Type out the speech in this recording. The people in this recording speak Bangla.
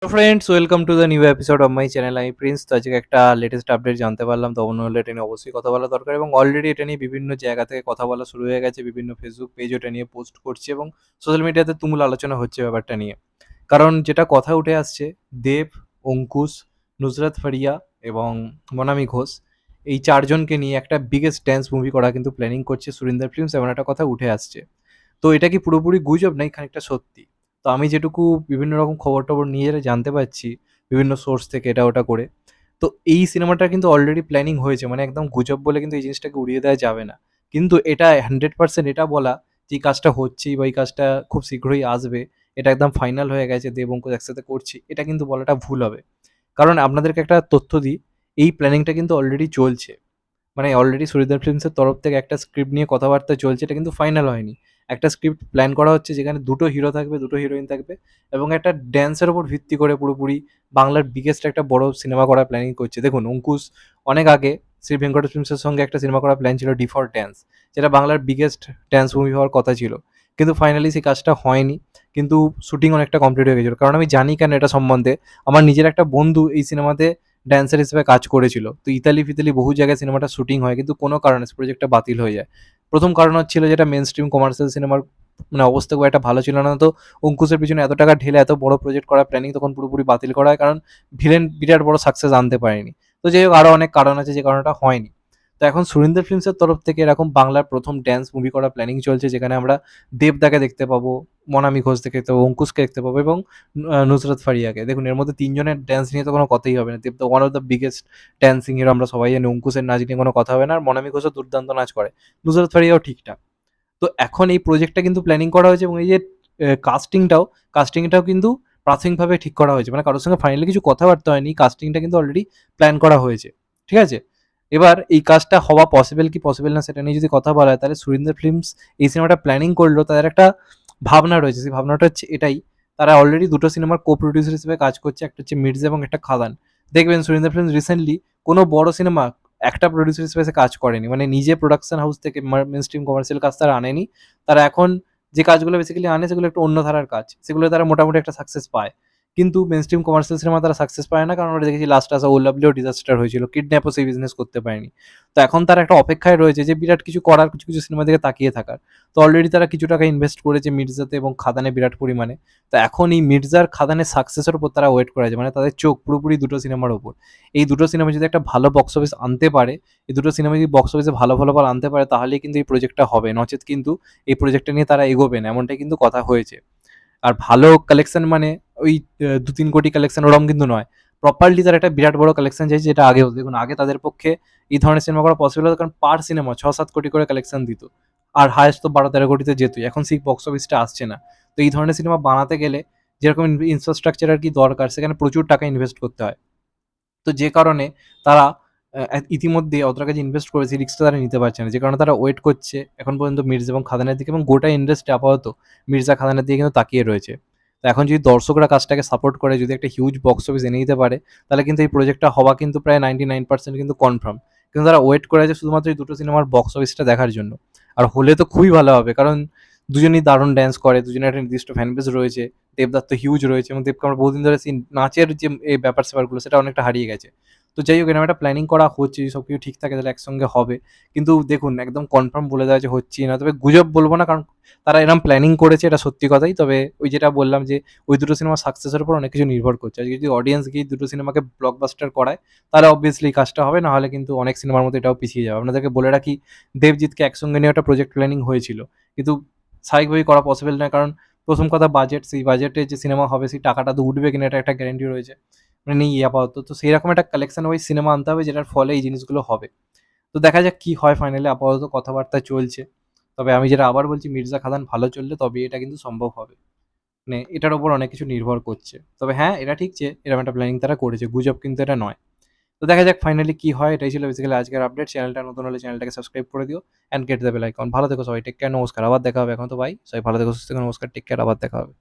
Hello friends, welcome to the new episode of my channel. আমি প্রিন্স। তো আজকে একটা লেটেস্ট আপডেট জানতে পারলাম, তো মনে হলো এটা নিয়ে অবশ্যই কথা বলা দরকার এবং অলরেডি এটা নিয়ে বিভিন্ন জায়গা থেকে কথা বলা শুরু হয়ে গেছে। বিভিন্ন ফেসবুক পেজ ওটা নিয়ে পোস্ট করছে এবং সোশ্যাল মিডিয়াতে তুমুল আলোচনা হচ্ছে ব্যাপারটা নিয়ে। কারণ যেটা কথা উঠে আসছে, দেব, অঙ্কুশ, নুসরাত ফারিয়া এবং মনামি ঘোষ, এই চারজনকে নিয়ে একটা বিগেস্ট ড্যান্স মুভি করা কিন্তু প্ল্যানিং করছে সুরিন্দর ফিল্মস, এমন একটা কথা উঠে আসছে। তো এটা কি পুরোপুরি গুজব নাকি খানিকটা সত্যি? তো আমি যেটুকু বিভিন্ন রকম খবর-টবর নিয়ে যেটা জানতে পারছি, বিভিন্ন সোর্স থেকে এটা ওটা করে, তো এই সিনেমাটা কিন্তু অলরেডি প্ল্যানিং হয়েছে। মানে একদম গুজব বলে কিন্তু এই জিনিসটাকে উড়িয়ে দেওয়া যাবে না। কিন্তু এটা 100% এটা বলা যে এই কাজটা হচ্ছেই বা এই কাজটা খুব শীঘ্রই আসবে, এটা একদম ফাইনাল হয়ে গেছে, দেব, অঙ্কুশ একসাথে করছি, এটা কিন্তু বলাটা ভুল হবে। কারণ আপনাদেরকে একটা তথ্য দিই, এই প্ল্যানিংটা কিন্তু অলরেডি চলছে। মানে অলরেডি সুরিদার ফিল্মসের তরফ থেকে একটা স্ক্রিপ্ট নিয়ে কথাবার্তা চলছে, এটা কিন্তু ফাইনাল হয়নি। একটা স্ক্রিপ্ট প্ল্যান করা হচ্ছে যেখানে দুটো হিরো থাকবে, দুটো হিরোইন থাকবে এবং একটা ড্যান্সের উপর ভিত্তি করে পুরোপুরি বাংলার বিগেস্ট একটা বড় সিনেমা করার প্ল্যানিং করছে। দেখুন, অঙ্কুশ অনেক আগে শ্রী ভেঙ্কটেশ ফিল্মসের সঙ্গে একটা সিনেমা করার প্ল্যান ছিল, ডি ফর ড্যান্স, যেটা বাংলার বিগেস্ট ড্যান্স মুভি হওয়ার কথা ছিল। কিন্তু ফাইনালি সেই কাজটা হয়নি। কিন্তু শুটিং অনেকটা কমপ্লিট হয়ে গেছিল। কারণ আমি জানি কেন এটা সম্বন্ধে, আমার নিজের একটা বন্ধু এই সিনেমাতে ড্যান্সার হিসেবে কাজ করেছিল। তো ইতালি-ফিতালি বহু জায়গায় সিনেমাটা শুটিং হয়, কিন্তু কোনো কারণে প্রজেক্টটা বাতিল হয়ে যায়। ১ম কারণ হচ্ছিল যেটা মেইন স্ট্রিম কমার্শিয়াল সিনেমার মানে অবস্থা খুব একটা ভালো ছিল না। তো অঙ্কুশের পিছনে এত টাকা ঢেলে এত বড় প্রজেক্ট করার প্ল্যানিং তখন পুরোপুরি বাতিল করা হয়। কারণ ভিলেন বিরাট বড় সাকসেস আনতে পারেনি। তো যাই হোক, আরো অনেক কারণ আছে যে কারণে ওটা হয়নি। তো এখন সুরিন্দর ফিল্মসের তরফ থেকে এরকম বাংলার ১ম ড্যান্স মুভি করার প্ল্যানিং চলছে, যেখানে আমরা দেবদাকে দেখতে পাবো, মনামি ঘোষকে দেখতে পাবো, অঙ্কুশকে দেখতে পাবো এবং নুসরাত ফারিয়াকে। দেখুন, এর মধ্যে ৩ জনের ড্যান্স নিয়ে তো কোনো কথাই হবে না। Dev the one of the biggest dancing hero, আমরা সবাই জানি। অঙ্কুশের নাচ নিয়ে কোনো কথা হবে না। আর মনামি ঘোষও দুর্দান্ত নাচ করে। নুসরাত ফারিয়াও ঠিকঠাক। তো এখন এই প্রজেক্টটা কিন্তু প্ল্যানিং করা হয়েছে এবং এই যে কাস্টিংটাও কিন্তু প্রাথমিকভাবে ঠিক করা হয়েছে। মানে কারোর সঙ্গে ফাইনালি কিছু কথাবার্তা হয়নি। কাস্টিংটা কিন্তু অলরেডি প্ল্যান করা হয়েছে। ঠিক আছে? এবার এই কাজটা হওয়া পসিবল কি পসিবল না সেটা নিয়ে যদি কথা বলা হয়, তাহলে সুরিন্দর ফিল্মস এই সিনেমাটা প্ল্যানিং করলো, তাদের একটা ভাবনা রয়েছে। সেই ভাবনাটা হচ্ছে এটাই, তারা অলরেডি দুটো সিনেমার কো-প্রোডিউসার হিসেবে কাজ করছে। একটা হচ্ছে মির্জা এবং একটা খাদান। দেখবেন সুরিন্দর ফিল্মস রিসেন্টলি কোনো বড় সিনেমা একটা প্রোডিউসার হিসেবে এসে কাজ করেনি। মানে নিজে প্রোডাকশন হাউস থেকে মেইনস্ট্রিম কমার্শিয়াল কাজ তারা আনেনি। তারা এখন যে কাজগুলো বেসিক্যালি আনে সেগুলো একটু অন্য ধারার কাজ। সেগুলো তারা মোটামুটি একটা সাকসেস পায়। কিন্তু মেইনস্ট্রিম কমার্শিয়াল সিনেমা তারা সাকসেস পায় না। কারণ ওরা দেখেছি লাস্টে আসা ও লাভলিও ডিজাস্টার হয়েছিল। কিডন্যাপও সেই বিজনেস করতে পারেনি। তো এখন তারা একটা অপেক্ষায় রয়েছে যে বিরাট কিছু করার, কিছু, কিছু সিনেমার দিকে তাকিয়ে থাকার। তো অলরেডি তারা কিছু টাকা ইনভেস্ট করেছে মির্জাতে এবং খাদানে বিরাট পরিমাণে। তো এখন এই মির্জার খাদানের সাকসেসের উপর তারা ওয়েট করে আছে। মানে তাদের চোখ পুরোপুরি দুটো সিনেমার উপর। এই দুটো সিনেমা যদি একটা ভালো বক্স অফিস আনতে পারে, এই দুটো সিনেমা যদি বক্স অফিসে ভালো ফলাফল আনতে পারে, তাহলেই কিন্তু এই প্রজেক্টটা হবে। নচেৎ কিন্তু এই প্রজেক্টটা নিয়ে তারা এগোবে না। এমনটাই কিন্তু কথা হয়েছে। আর ভালো কালেকশন মানে ওই ২-৩ কোটি কালেকশন ওরকম কিন্তু নয়। প্রপারলি তারা একটা বিরাট বড় কালেকশন চাইছে, যেটা আগেও দেখুন, আগে তাদের পক্ষে এই ধরনের সিনেমা করা পসিবল হতো, কারণ পার সিনেমা ৬-৭ কোটি করে কালেকশন দিত। আর হায়েস্ট তো ১২-১৩ কোটিতে যেতই। এখন সেই বক্স অফিসটা আসছে না। তো এই ধরনের সিনেমা বানাতে গেলে যেরকম ইনফ্রাস্ট্রাকচার আর কি দরকার, সেখানে প্রচুর টাকা ইনভেস্ট করতে হয়। তো যে কারণে তারা ইতিমধ্যে অত টাকা যে ইনভেস্ট করেছে, রিস্কটা তারা নিতে পারছে না। যে কারণে তারা ওয়েট করছে এখন পর্যন্ত মির্জা এবং খাদানের দিকে, এবং গোটা ইন্ডাস্ট্রি আপাতত মির্জা খাদানের দিকে কিন্তু তাকিয়ে রয়েছে। তো এখন যদি দর্শকরা কাজটাকে সাপোর্ট করে, যদি একটা হিউজ বক্স অফিস এনে দিতে পারে, তাহলে কিন্তু এই প্রজেক্টটা হওয়া কিন্তু প্রায় 99% কিন্তু কনফার্ম। কিন্তু তারা ওয়েট করে আছে শুধুমাত্র এই দুটো সিনেমার বক্স অফিসটা দেখার জন্য। আর হলে তো খুবই ভালো হবে, কারণ দুজনেই দারুণ ড্যান্স করে, দুজনের একটা নির্দিষ্ট ফ্যান বেস রয়েছে। দেবদার তো হিউজ রয়েছে এবং দেবকে আমরা বহুদিন ধরে নাচের যে এই ব্যাপার-স্যাপারগুলো সেটা অনেকটা হারিয়ে গেছে। তো যাই হোক, এরকম একটা প্ল্যানিং করা হচ্ছে, যদি সবকিছু ঠিক থাকে তাহলে একসঙ্গে হবে। কিন্তু দেখুন, একদম কনফার্ম বলে দেওয়া যে হচ্ছেই না। তবে গুজব বলব না, কারণ তারা এরকম প্ল্যানিং করেছে, এটা সত্যি কথাই। তবে ওই যেটা বললাম যে ওই দুটো সিনেমার সাকসেসের উপর অনেক কিছু নির্ভর করছে। আজকে যদি অডিয়েন্স গিয়ে দুটো সিনেমাকে ব্লকবাস্টার করায়, তাহলে অবভিয়াসলি এই কাজটা হবে। না হলে কিন্তু অনেক সিনেমার মতো এটাও পিছিয়ে যাবে। আপনাদেরকে বলে রাখি, দেবজিৎকে একসঙ্গে নিয়ে একটা প্রজেক্ট প্ল্যানিং হয়েছিল। কিন্তু স্বাভাবিকভাবেই করা পসিবল নয়, কারণ ১ম কথা বাজেট, সেই বাজেটে যে সিনেমা হবে সেই টাকাটা তো উঠবে কিনা এটা একটা গ্যারান্টি রয়েছে। মানে নেই আপাতত। তো সেইরকম একটা কালেকশন ওয়াইজ সিনেমা আনতে হবে, যেটার ফলে এই জিনিসগুলো হবে। তো দেখা যাক কি হয় ফাইনালি। আপাতত কথাবার্তা চলছে। তবে আমি যেটা আবার বলছি, মির্জা খাদান ভালো চললে তবেই এটা কিন্তু সম্ভব হবে। মানে এটার উপর অনেক কিছু নির্ভর করছে। তবে হ্যাঁ, এটা ঠিক যে এরকম একটা প্ল্যানিং তারা করেছে। গুজব কিন্তু এটা নয়। তো দেখা যাক ফাইনালি কি হয়। এটাই ছিল বেসিক্যালি আজকের আপডেট। চ্যানেলটা নতুন হলে চ্যানেলটাকে সাবস্ক্রাইব করে দিও and get the bell icon. ভালো থেকো সবাই। Take care. নমস্কার। আবার দেখা হবে। এখন তো বাই। সবাই ভালো থেকো, সুস্থ থেকো। নমস্কার। Take care. আবার দেখা হবে।